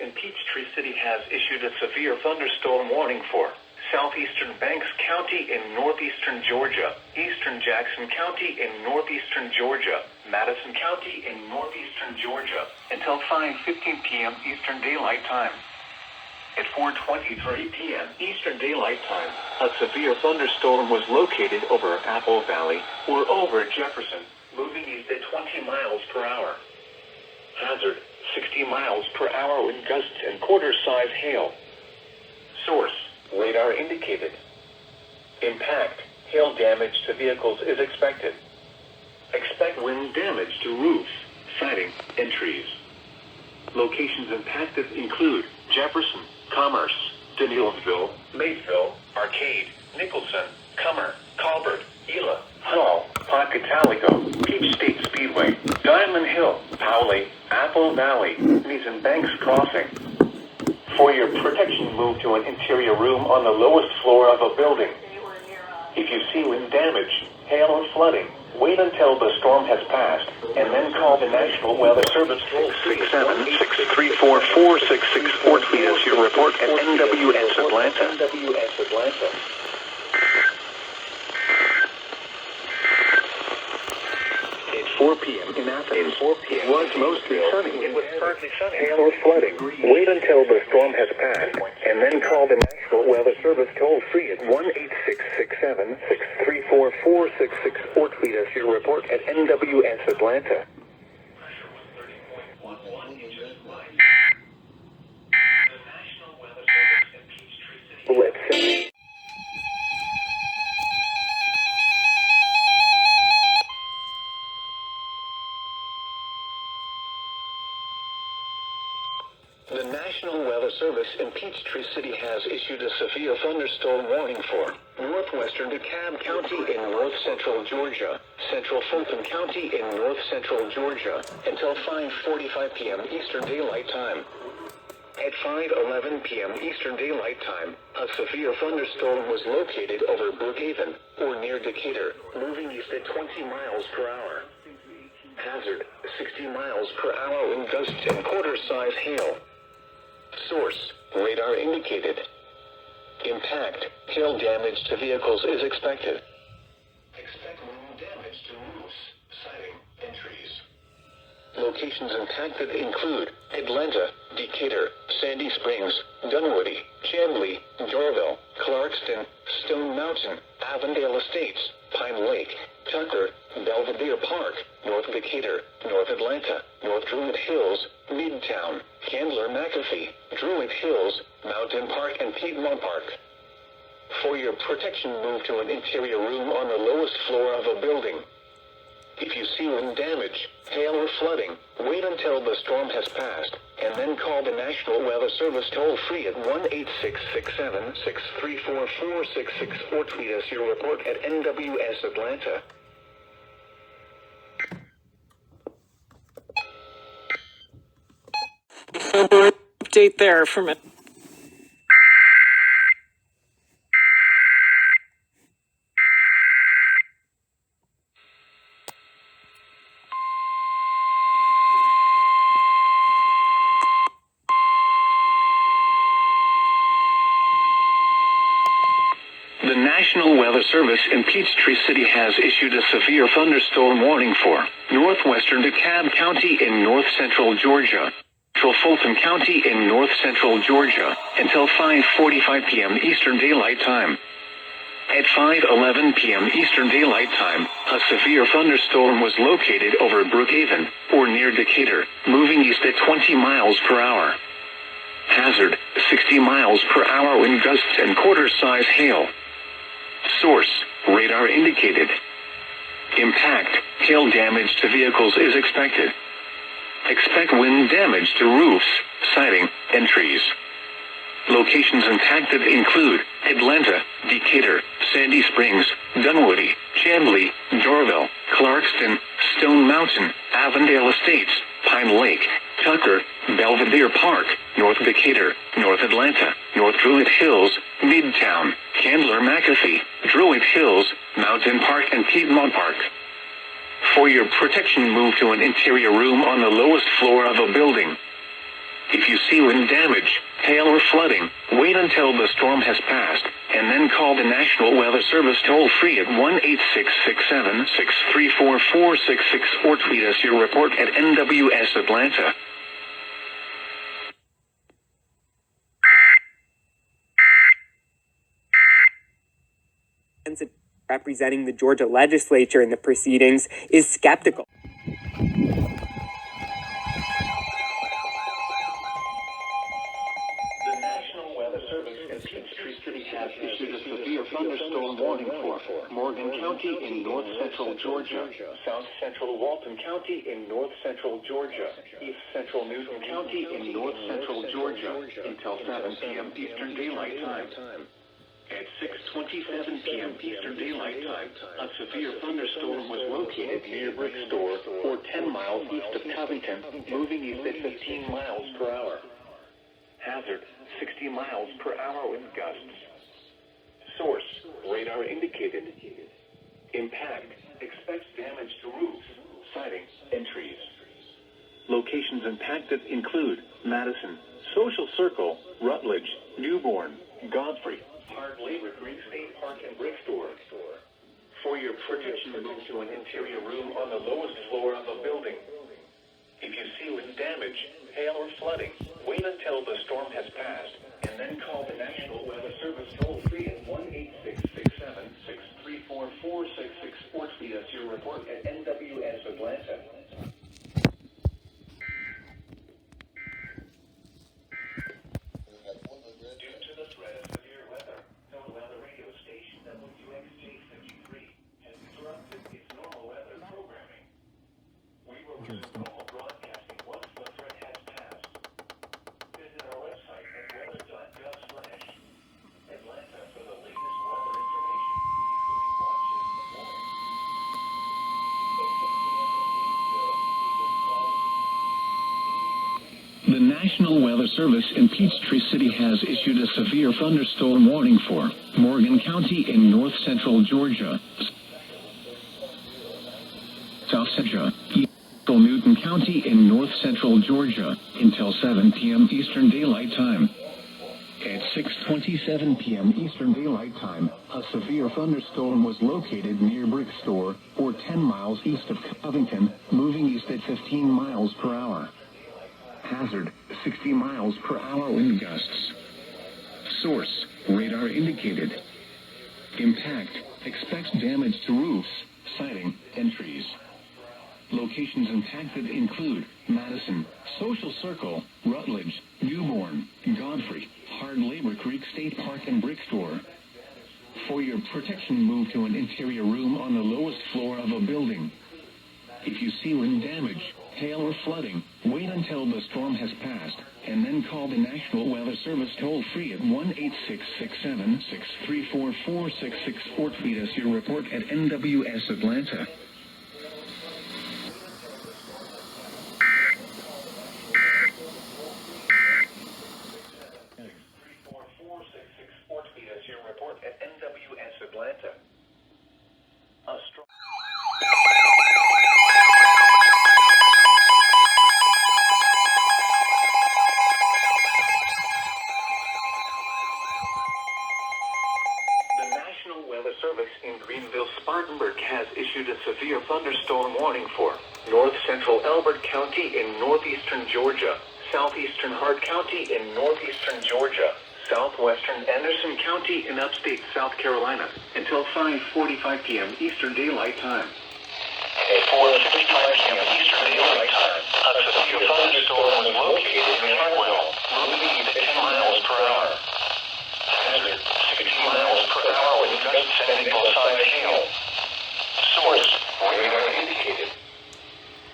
in Peachtree City has issued a severe thunderstorm warning for southeastern Banks County in northeastern Georgia, eastern Jackson County in northeastern Georgia, Madison County in northeastern Georgia, until 5:15 p.m. Eastern Daylight Time. At 4:23 p.m. Eastern Daylight Time, a severe thunderstorm was located over Apple Valley, or over Jefferson, moving east at 20 miles per hour. Hazard, 60 miles per hour wind gusts and quarter-size hail. Source, radar indicated. Impact, hail damage to vehicles is expected. Expect wind damage to roofs, siding, and trees. Locations impacted include Jefferson, Commerce, Danielsville, Mayville, Arcade, Nicholson, Comer, Colbert, Gila, Hall, Pocatalico, Peach State Speedway, Diamond Hill, Powley, Apple Valley, and Banks Crossing. For your protection, move to an interior room on the lowest floor of a building. If you see wind damage, hail or flooding, wait until the storm has passed, and then call the National Weather Service toll 667-634-466 or tweet us your report at NWS Atlanta. At 4 p.m. in Athens, it was mostly sunny. It was partly sunny. Hail or flooding. Wait until the storm has passed, and then call the National Weather Service toll-free at 1-866-634-466 or tweet us your report at NWS Atlanta. Let's see. The National Weather Service in Peachtree City has issued a severe thunderstorm warning for northwestern DeKalb County in north-central Georgia, central Fulton County in north-central Georgia, until 5:45 p.m. Eastern Daylight Time. At 5:11 p.m. Eastern Daylight Time, a severe thunderstorm was located over Brookhaven, or near Decatur, moving east at 20 miles per hour. Hazard, 60 miles per hour wind gusts and quarter-size hail. Source, radar indicated. Impact, hail damage to vehicles is expected. Expect wind damage to roofs, siding, and trees. Locations impacted include Atlanta, Decatur, Sandy Springs, Dunwoody, Chamblee, Dorville, Clarkston, Stone Mountain, Avondale Estates, Pine Lake, Tucker, Belvedere Park, North Decatur, North Atlanta, North Druid Hills, Midtown, Candler McAfee, Druid Hills, Mountain Park, and Piedmont Park. For your protection, move to an interior room on the lowest floor of a building. If you see wind damage, hail or flooding, wait until the storm has passed, and then call the National Weather Service toll-free at 1-866-634-466 or tweet us your report at NWS Atlanta. Update there from it. The National Weather Service in Peachtree City has issued a severe thunderstorm warning for northwestern DeKalb County in north-central Georgia, central Fulton County in north-central Georgia, until 5:45 p.m. Eastern Daylight Time. At 5:11 p.m. Eastern Daylight Time, a severe thunderstorm was located over Brookhaven, or near Decatur, moving east at 20 miles per hour. Hazard, 60 miles per hour wind gusts and quarter-size hail. Source, radar indicated. Impact, hail damage to vehicles is expected. Expect wind damage to roofs, siding, and trees. Locations impacted include Atlanta, Decatur, Sandy Springs, Dunwoody, Chamblee, Dorville, Clarkston, Stone Mountain, Avondale Estates, Pine Lake, Tucker, Belvedere Park, North Decatur, North Atlanta, North Druid Hills, Midtown, Candler McAfee, Druid Hills, Mountain Park, and Piedmont Park. For your protection, move to an interior room on the lowest floor of a building. If you see wind damage, hail or flooding, wait until the storm has passed, and then call the National Weather Service toll-free at 1-866-7-634-466 or tweet us your report at NWS Atlanta. Representing the Georgia legislature in the proceedings is skeptical. The National Weather Service in Peachtree City has issued a severe thunderstorm warning for Morgan County in north central Georgia, south central Walton County in north central Georgia, east central Newton County in north central Georgia until 7 p.m. Eastern Daylight Time. At 6:27 p.m. Eastern Daylight Time, a severe thunderstorm was located near Brick Store, or 10 miles east of Covington, moving east at 15 miles per hour. Hazard, 60 miles per hour wind gusts. Source, radar indicated. Impact, expects damage to roofs, siding, and trees. Locations impacted include Madison, Social Circle, Rutledge, Newborn, Godfrey, Hard Labor Creek State Park, and Brick Store. For your protection, move to an interior room on the lowest floor of a building. If you see wind damage, hail or flooding, wait until the storm has passed, and then call the National Weather Service toll-free at 1-866-7-634-466 or tweet us your report at NWS Atlanta. Due to the threat of severe weather, no weather radio station WXJ53 has interrupted its normal weather programming. We will resume normal broadcasting once the threat has passed. Visit our website at weather.gov/Atlanta for the latest weather information, including watches in the morning. The National Weather Service in Peachtree City has issued a severe thunderstorm warning for Morgan County in north central Georgia, south central Newton County in north central Georgia until 7 p.m. Eastern Daylight Time. At 6:27 p.m. Eastern Daylight Time, a severe thunderstorm was located near Brick Store, or 10 miles east of Covington, moving east at 15 miles per hour. Hazard, 60 miles per hour wind gusts. Source, radar indicated. Impact, expects damage to roofs, siding, and trees. Locations impacted include Madison, Social Circle, Rutledge, Newborn, Godfrey, Hard Labor Creek State Park, and Brick Store. For your protection, move to an interior room on the lowest floor of a building. If you see wind damage, hail or flooding, wait until the storm has passed, and then call the National Weather Service toll-free at 1-866-7-634-466 or tweet us your report at NWS Atlanta. Spartanburg has issued a severe thunderstorm warning for north central Elbert County in northeastern Georgia, southeastern Hart County in northeastern Georgia, southwestern Anderson County in upstate South Carolina until 5:45 p.m. Eastern Daylight Time. At 4:55 p.m. Eastern Daylight Time, a severe thunderstorm was located in Hartwell, moving at 10 miles per hour. Hazard, 60 miles per hour with gusts and nickel-sized hail. Source, radar indicated.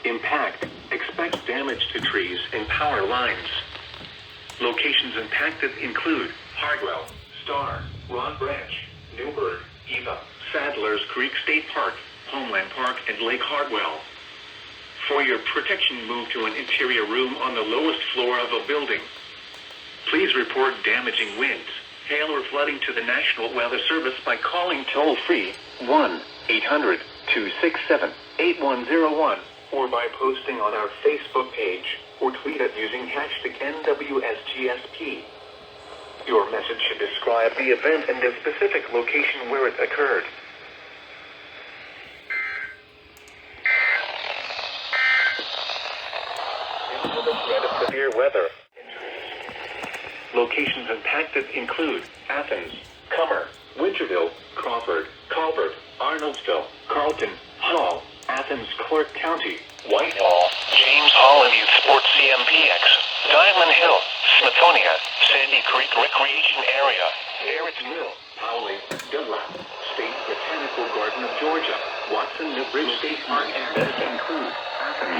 Impact, expects damage to trees and power lines. Locations impacted include Hardwell, Star, Rock Branch, Newburgh, Eva, Sadler's Creek State Park, Homeland Park, and Lake Hardwell. For your protection, move to an interior room on the lowest floor of a building. Please report damaging winds, hail, or flooding to the National Weather Service by calling toll-free 1-800-267-8101 or by posting on our Facebook page. or tweet it using hashtag NWSGSP. Your message should describe the event and the specific location where it occurred. Due to the threat of severe weather, locations impacted include Athens, Cummer, Winterville, Crawford, Colbert, Arnoldsville, Carlton, Hall, Athens, Clark County, Whitehall, James Holland Youth Sports CMPX, Diamond Hill, Smithtonia, Sandy Creek Recreation Area, Barrett's Mill, Powley, Dunlap, State Botanical Garden of Georgia, Watson Newbridge State Park, and Medicine include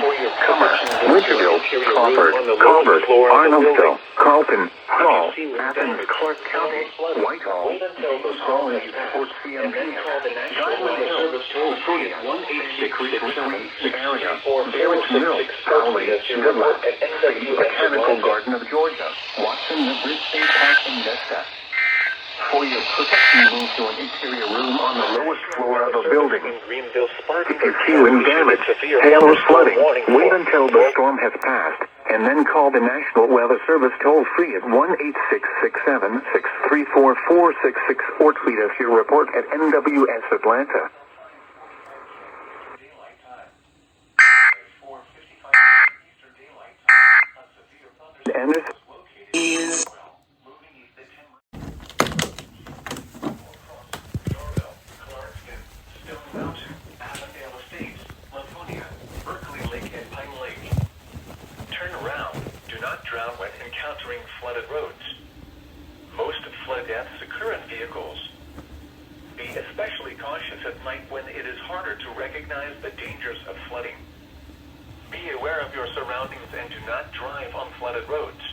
for your Cummer, Winterville, Crawford, Colbert, Arnoldsville, Carlton, Hall, Athens, Clark County, Whitehall, James Holland Youth Sports CMPX, Diamond Hill, Smithtonia, 18666 area, Barrett's Mill, Powley, Dunlap, State Botanical Garden of Georgia, Watson Newbridge State Park, and Vesta. For your protection, move to an interior room on the lowest floor of a building. If you're feeling damage, hail or flooding, wait until the storm has passed, and then call the National Weather Service toll-free at 1-866-7-634-466 or tweet us your report at NWS Atlanta. And this is drown when encountering flooded roads. Most flood deaths occur in vehicles. Be especially cautious at night when it is harder to recognize the dangers of flooding. Be aware of your surroundings and do not drive on flooded roads.